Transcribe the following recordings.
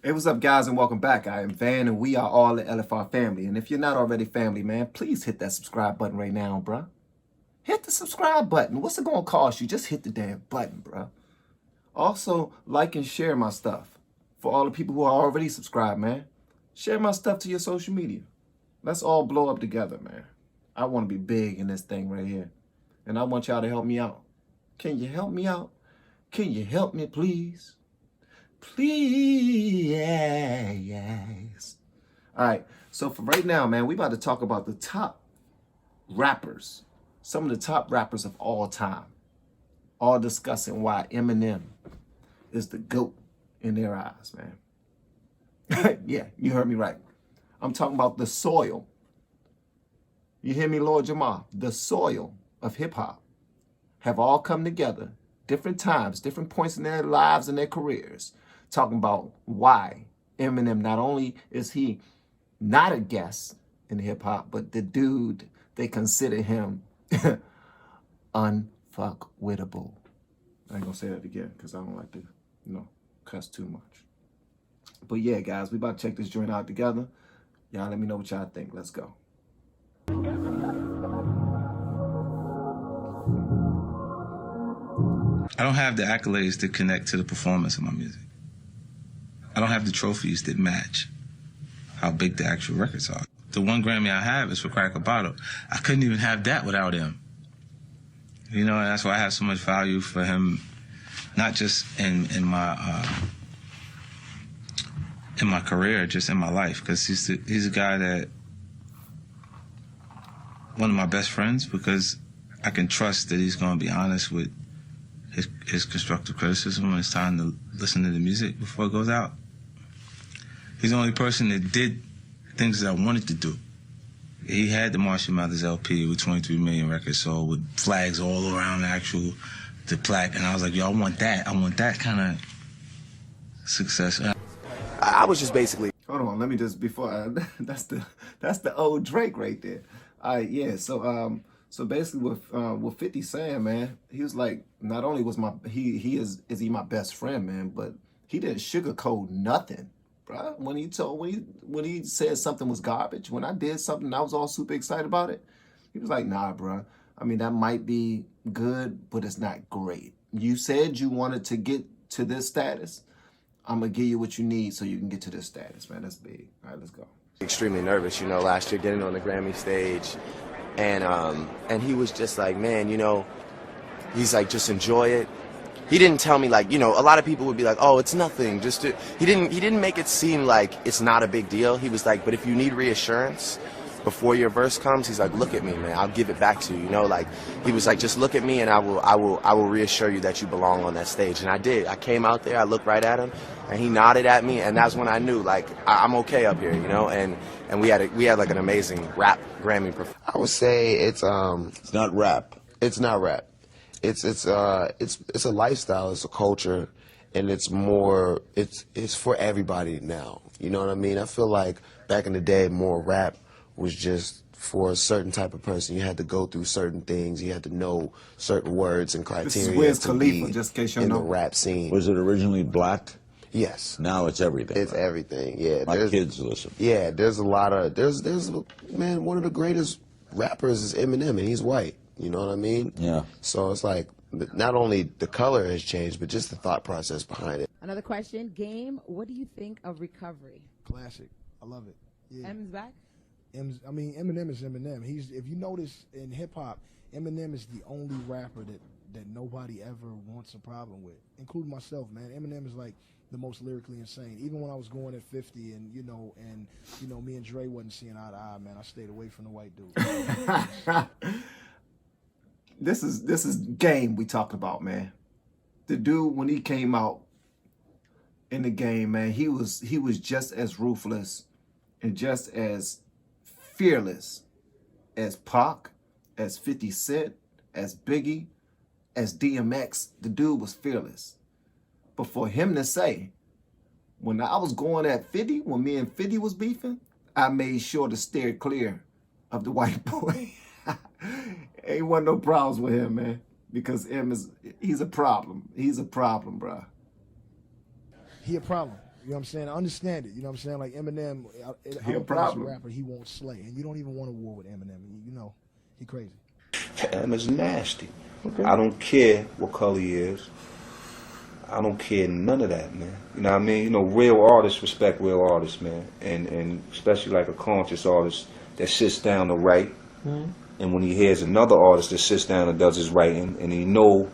Hey, what's up, guys, and welcome back. I am Van, and we are all the LFR family. And if you're not already family, man, please hit that subscribe button right now, bruh. Hit the subscribe button. What's it gonna cost you? Just hit the damn button, bruh. Also, like and share my stuff. For all the people who are already subscribed, man, share my stuff to your social media. Let's all blow up together, man. I want to be big in this thing right here, and I want y'all to help me out. Can you help me out? Can you help me, please? Please. All right, so for right now, man, we about to talk about the top rappers, some of the top rappers of all time, all discussing why Eminem is the GOAT in their eyes, man. Yeah, you heard me right. I'm talking about the soil. You hear me, Lord Jamar? The soil of hip hop have all come together, different times, different points in their lives and their careers, talking about why Eminem, not only is he not a guest in hip hop, but the dude, they consider him unfuckwittable. I ain't gonna say that again because I don't like to, cuss too much. But yeah, guys, we about to check this joint out together. Y'all let me know what y'all think. Let's go. I don't have the accolades that connect to the performance of my music. I don't have the trophies that match how big the actual records are. The one Grammy I have is for Crack a Bottle. I couldn't even have that without him. And that's why I have so much value for him, not just in my career, just in my life, because he's a guy that, one of my best friends, because I can trust that he's going to be honest with his constructive criticism when it's time to listen to the music before it goes out. He's the only person that did things that I wanted to do. He had the Marshall Mathers LP with 23 million records sold with flags all around the plaque, and I was like, yo, I want that kind of success. I was just basically. Hold on, let me just that's the old Drake right there. All right, yeah. So basically, with 50 saying, man, he was like, not only was is he my best friend, man, but he didn't sugarcoat nothing, bro. When he said something was garbage, when I did something, I was all super excited about it. He was like, nah, bro. I mean, that might be good, but it's not great. You said you wanted to get to this status. I'm gonna give you what you need so you can get to this status, man. That's big. All right, let's go. Extremely nervous, last year getting on the Grammy stage. And he was just like, man, he's like, just enjoy it. He didn't tell me like, a lot of people would be like, oh, it's nothing. He didn't make it seem like it's not a big deal. He was like, but if you need reassurance before your verse comes, he's like, look at me, man. I'll give it back to you. Like he was like, just look at me and I will reassure you that you belong on that stage. And I did. I came out there, I looked right at him, and he nodded at me, and that's when I knew like I'm okay up here, and we had like an amazing rap Grammy performance. I would say it's not rap. It's not rap. It's a lifestyle. It's a culture, and it's for everybody now. You know what I mean? I feel like back in the day, more rap was just for a certain type of person. You had to go through certain things. You had to know certain words and criteria to Khalifa, be just in case you in know. the rap scene. Was it originally black? Yes. Now it's everything. It's right? everything. Yeah. My kids listen. Yeah. There's a lot of man. One of the greatest rappers is Eminem, and he's white. You know what I mean? Yeah. So it's like not only the color has changed, but just the thought process behind it. Another question, Game, what do you think of Recovery? Classic. I love it. Yeah. M's back? Eminem is Eminem. If you notice in hip hop, Eminem is the only rapper that nobody ever wants a problem with, including myself, man. Eminem is like the most lyrically insane. Even when I was going at 50 and me and Dre wasn't seeing eye to eye, man, I stayed away from the white dude. This is Game we talking about, man. The dude, when he came out in the game, man, he was just as ruthless and just as fearless as Pac, as 50 Cent, as Biggie, as DMX. The dude was fearless. But for him to say, when I was going at 50, when me and 50 was beefing, I made sure to steer clear of the white boy. Ain't want no problems with him, man. Because he's a problem. He's a problem, bro. He a problem. You know what I'm saying? I understand it. You know what I'm saying? Like Eminem, I He a don't think he's problem. a rapper he won't slay, and you don't even want a war with Eminem. You know, he crazy. It's nasty. I don't care what color he is. I don't care none of that, man. You know what I mean? You know, real artists respect real artists, man. And especially like a conscious artist that sits down to write. And when he hears another artist that sits down and does his writing, and he know,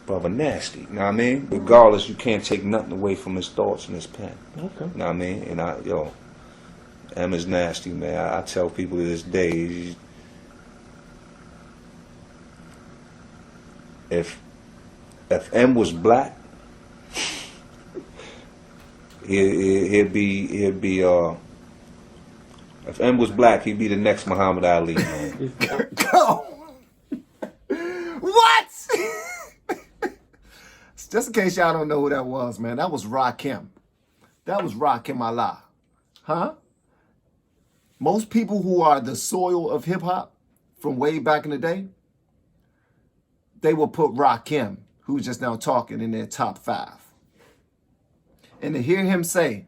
brother, nasty. You know what I mean? Regardless, you can't take nothing away from his thoughts and his pen. Okay. You know what I mean? And M is nasty, man. I tell people to this day, if M was black, he'd be if M was black, he'd be the next Muhammad Ali, man. What? Just in case y'all don't know who that was, man, that was Rakim. That was Rakim Allah. Huh? Most people who are the soil of hip-hop from way back in the day, they will put Rakim, who's just now talking, in their top 5. And to hear him say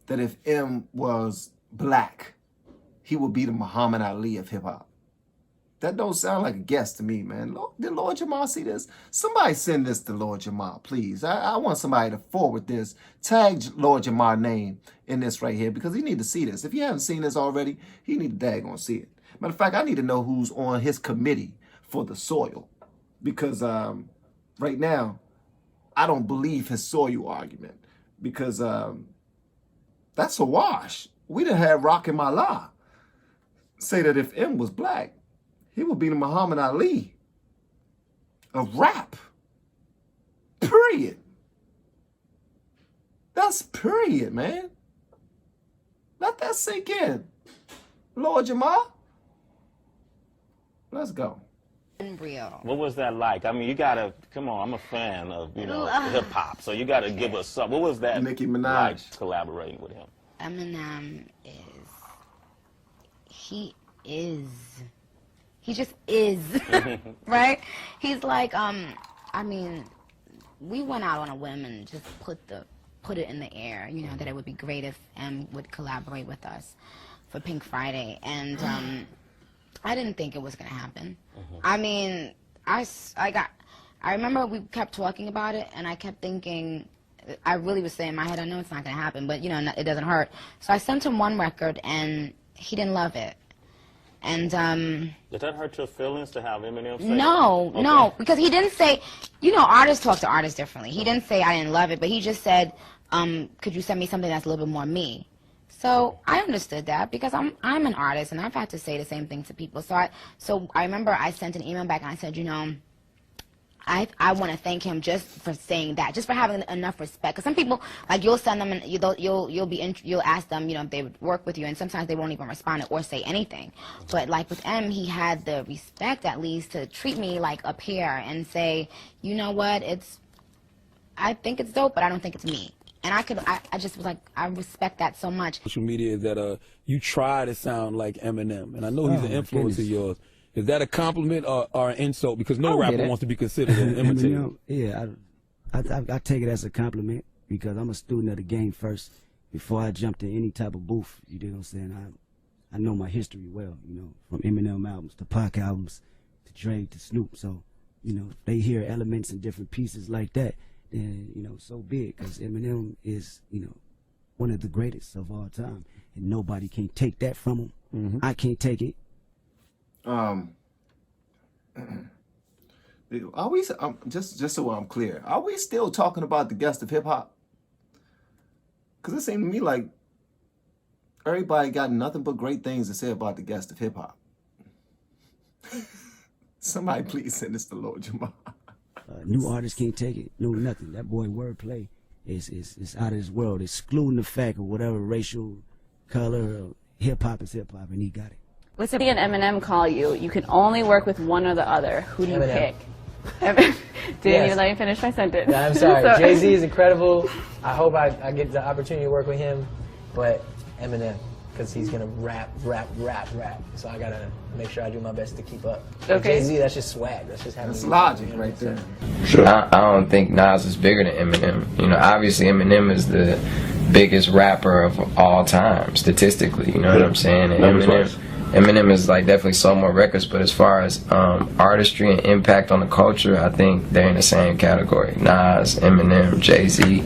that if M was black, he would be the Muhammad Ali of hip-hop. That don't sound like a guess to me, man. Did Lord Jamar see this? Somebody send this to Lord Jamar, please. I want somebody to forward this. Tag Lord Jamar's name in this right here, because he need to see this. If you haven't seen this already, he need to daggone see it. Matter of fact, I need to know who's on his committee for the soil. Because right now, I don't believe his soil argument. Because that's a wash. We done had Rakim Allah say that if M was black, he would be the Muhammad Ali of rap. Period. That's period, man. Let that sink in. Lord Jamar, let's go. Real. What was that like? I mean, you gotta, come on, I'm a fan of, hip hop, so you gotta give us some. What was that Nicki Minaj like collaborating with him? Eminem he just is, right? He's like, I mean, we went out on a whim and just put it in the air, that it would be great if M would collaborate with us for Pink Friday, and I didn't think it was gonna happen. I mean, I remember we kept talking about it, and I kept thinking, I really was saying in my head, I know it's not gonna happen, but it doesn't hurt. So I sent him one record, and he didn't love it. And did that hurt your feelings to have Eminem say no, because he didn't say, artists talk to artists differently. He didn't say I didn't love it, but he just said, could you send me something that's a little bit more me? So I understood that, because I'm an artist, and I've had to say the same thing to people. So I remember I sent an email back, and I said, I want to thank him just for saying that, just for having enough respect. Because some people, like, you'll send them and you'll ask them, if they would work with you, and sometimes they won't even respond or say anything. But like with M, he had the respect at least to treat me like a peer and say, you know what, I think it's dope, but I don't think it's me. And I just was like, I respect that so much. Social media is that you try to sound like Eminem, and I know he's an influence of yours. Is that a compliment or an insult? Because no rapper wants to be considered an imitator. Yeah, I take it as a compliment, because I'm a student of the game first. Before I jump to any type of booth, you know what I'm saying? I know my history well, from Eminem albums to Pac albums to Dre to Snoop. So, they hear elements and different pieces like that, then, so be it. Because Eminem is, one of the greatest of all time. And nobody can take that from him. I can't take it. Are we just so I'm clear? Are we still talking about the guest of hip hop? Because it seemed to me like everybody got nothing but great things to say about the guest of hip hop. Somebody please send this to Lord Jamar. New artists can't take it. No, nothing. That boy wordplay is out of this world, excluding the fact of whatever racial color. Hip hop is hip hop, and he got it. Let's say an Eminem call you. You can only work with one or the other. Who do you pick? Didn't even let me finish my sentence. Yeah, I'm sorry. Jay-Z is incredible. I hope I get the opportunity to work with him, but Eminem. because he's gonna rap. So I gotta make sure I do my best to keep up. Okay. Jay-Z, that's just swag. That's just having. That's logic right there. Sure. I don't think Nas is bigger than Eminem. You know, obviously Eminem is the biggest rapper of all time, statistically. You know what I'm saying? And Eminem is like definitely sold more records, but as far as artistry and impact on the culture, I think they're in the same category. Nas, Eminem, Jay-Z,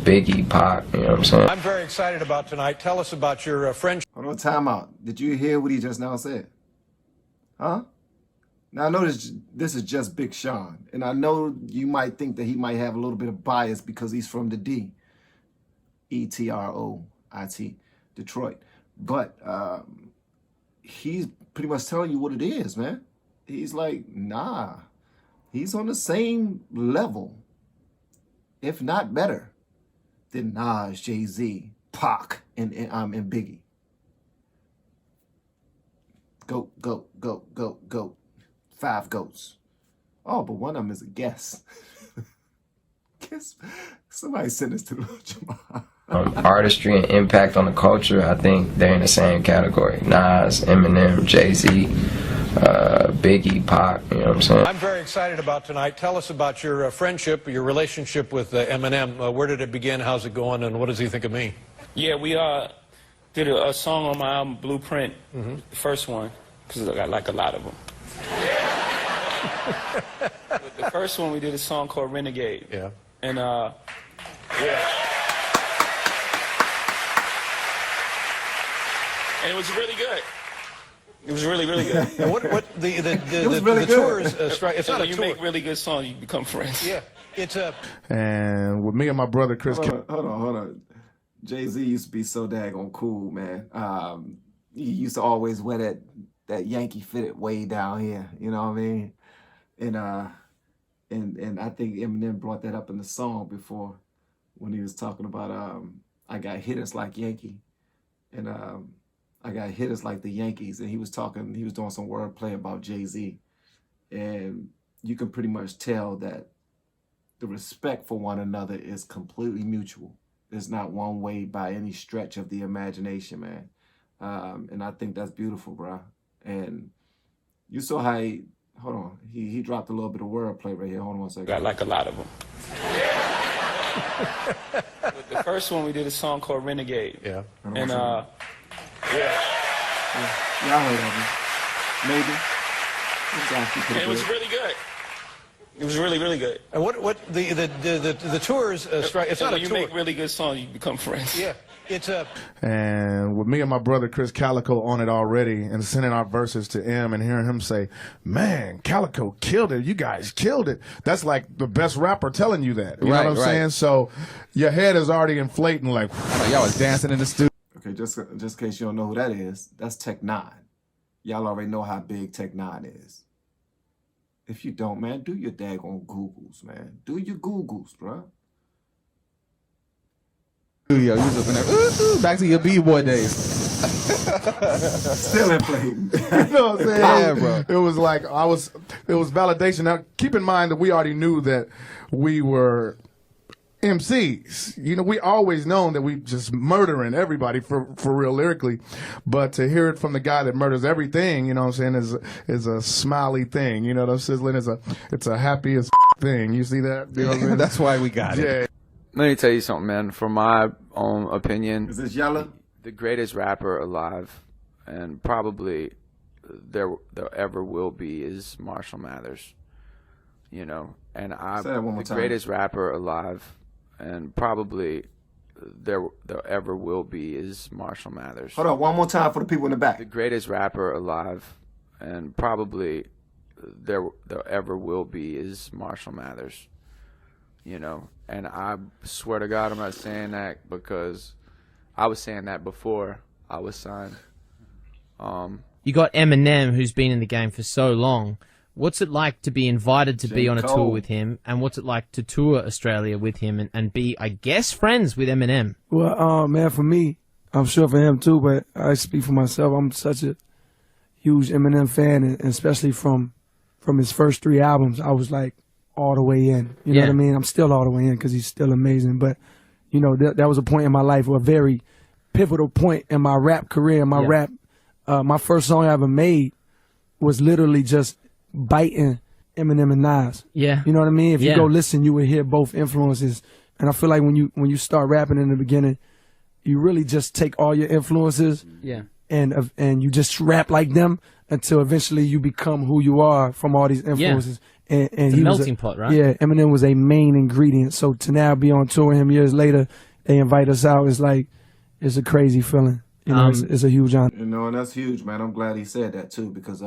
Biggie, Pac. You know what I'm saying? I'm very excited about tonight. Tell us about your friendship. Hold on, time out. Did you hear what he just now said? Huh? Now I know this is just Big Sean, and I know you might think that he might have a little bit of bias because he's from the D. E-T-R-O-I-T, Detroit. But he's pretty much telling you what it is, man. He's like, nah. He's on the same level, if not better, than Nas, Jay-Z, Pac, and Biggie. Goat, goat, goat, goat, goat. 5 goats. Oh, but one of them is a guess. Guess somebody sent this to Jamar. Artistry and impact on the culture, I think they're in the same category. Nas, Eminem, Jay-Z, Biggie, Pac, you know what I'm saying? I'm very excited about tonight. Tell us about your friendship, your relationship with Eminem. Where did it begin? How's it going? And what does he think of me? Yeah, we did a song on my album, Blueprint, the first one, because I got like a lot of them. The first one, we did a song called Renegade. Yeah. And, yeah. And it was really good. It was really, really good. And what the really tours strike? It's not when a you tour. make really good songs, you become friends. Yeah, it's a. And with me and my brother Chris. Hold on. Jay-Z used to be so daggone cool, man. He used to always wear that Yankee fitted way down here. You know what I mean? And I think Eminem brought that up in the song before when he was talking about I got hitters like Yankee, and I got hitters like the Yankees, and he was doing some wordplay about Jay-Z, and you can pretty much tell that the respect for one another is completely mutual. It's not one way by any stretch of the imagination, man. And I think that's beautiful, bro. And you saw how hold on, he dropped a little bit of wordplay right here. Hold on one second. Got like a lot of them. The first one, we did a song called Renegade. Yeah. And, Yeah, I heard of him. Maybe. Exactly. and it was really good. It was really, really good. And what the tours strike? It's not a when you tour. make really good songs, you become friends. Yeah, it's a. And with me and my brother Chris Calico on it already, and sending our verses to him and hearing him say, "Man, Calico killed it. You guys killed it." That's like the best rapper telling you that. You know what I'm saying? So your head is already inflating. Like y'all was dancing in the studio. Okay, just in case you don't know who that is, that's Tech 9. Y'all already know how big Tech 9 is. If you don't, man, do your daggone Googles, man. Do your Googles, bro. Yo, you was up in there. Back to your B-boy days. Still inflating. You know what I'm saying? Yeah, bro. It was like it was validation. Now keep in mind that we already knew that we were MCs. You know, we always known that we just murdering everybody for real lyrically, but to hear it from the guy that murders everything, you know what I'm saying, is a smiley thing. You know what I'm sizzling? It's a happy as thing. You see that? You know what I'm saying? That's why we got it. Yeah. Let me tell you something, man. From my own opinion, is this Yella? The greatest rapper alive, and probably there ever will be, is Marshall Mathers. You know, and Say that one more the time. greatest rapper alive, and probably there ever will be, is Marshall Mathers. Hold on, one more time for the people in the back. The greatest rapper alive, and probably there ever will be, is Marshall Mathers. You know, and I swear to God, I'm not saying that because I was saying that before I was signed. You got Eminem, who's been in the game for so long. What's it like to be invited to be on a tour with him, and what's it like to tour Australia with him and be, I guess, friends with Eminem? Well, man, for me, I'm sure for him too, but I speak for myself. I'm such a huge Eminem fan, and especially from his first 3 albums, I was like all the way in. You know what I mean? I'm still all the way in because he's still amazing. But, you know, that was a point in my life, a very pivotal point in my rap career. My first song I ever made was literally just biting Eminem and Nas. Yeah. You know what I mean? If you Yeah. go listen, you would hear both influences. And I feel like when you start rapping in the beginning, you really just take all your influences Yeah. and you just rap like them until eventually you become who you are from all these influences. And It's a he was melting pot, right? Yeah, Eminem was a main ingredient. So to now be on tour with him years later, they invite us out. It's a crazy feeling. You know, it's a huge honor. You know, and that's huge, man. I'm glad he said that too, because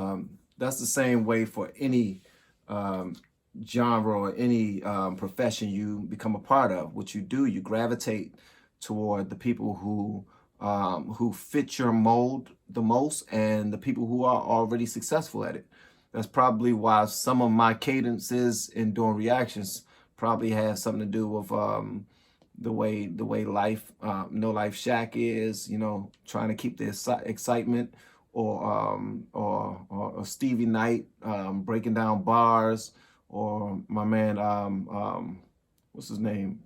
that's the same way for any genre or any profession you become a part of. What you do, you gravitate toward the people who fit your mold the most, and the people who are already successful at it. That's probably why some of my cadences in doing reactions probably have something to do with the way life, No Life Shack is, you know, trying to keep the excitement, or Stevie Knight breaking down bars, or my man, what's his name?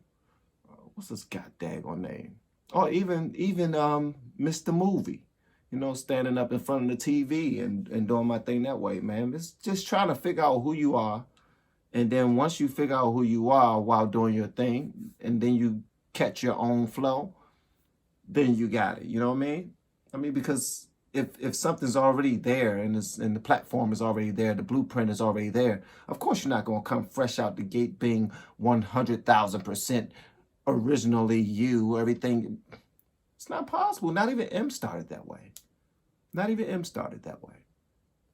What's his goddaggone name? Or even Mr. Movie, you know, standing up in front of the TV and doing my thing that way, man. It's just trying to figure out who you are. And then once you figure out who you are while doing your thing, and then you catch your own flow, then you got it. You know what I mean? I mean, because if something's already there and the platform is already there, the blueprint is already there, of course you're not going to come fresh out the gate being 100,000% originally you, everything. It's not possible. Not even M started that way. Not even M started that way.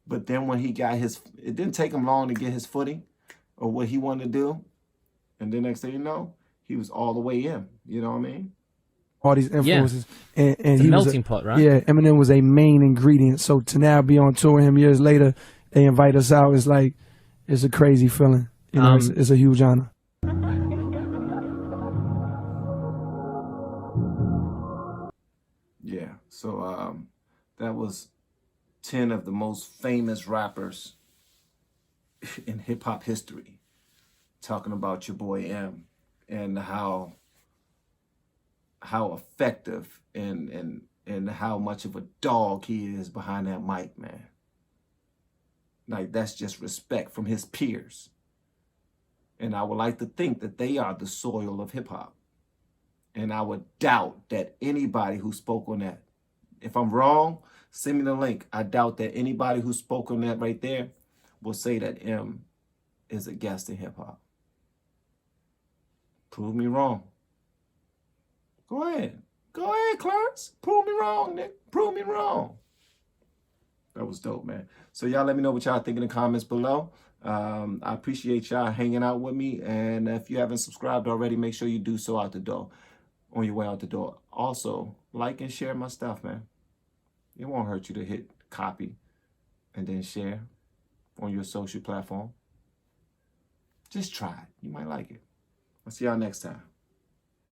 But then when he got it didn't take him long to get his footing or what he wanted to do. And then next thing you know, he was all the way in. You know what I mean? All these influences. And It's a he melting pot, right? Yeah, Eminem was a main ingredient. So to now be on tour with him years later, they invite us out. It's a crazy feeling. You know, it's a huge honor. Yeah. So that was 10 of the most famous rappers in hip hop history, talking about your boy M and how effective and how much of a dog he is behind that mic, man. Like, that's just respect from his peers. And I would like to think that they are the soil of hip hop. And I would doubt that anybody who spoke on that, if I'm wrong, send me the link. I doubt that anybody who spoke on that right there will say that M is a guest in hip hop. Prove me wrong. Go ahead. Go ahead, Clarence. Prove me wrong, Nick. Prove me wrong. That was dope, man. So y'all let me know what y'all think in the comments below. I appreciate y'all hanging out with me. And if you haven't subscribed already, make sure you do so out the door. On your way out the door. Also, like and share my stuff, man. It won't hurt you to hit copy and then share on your social platform. Just try it. You might like it. I'll see y'all next time.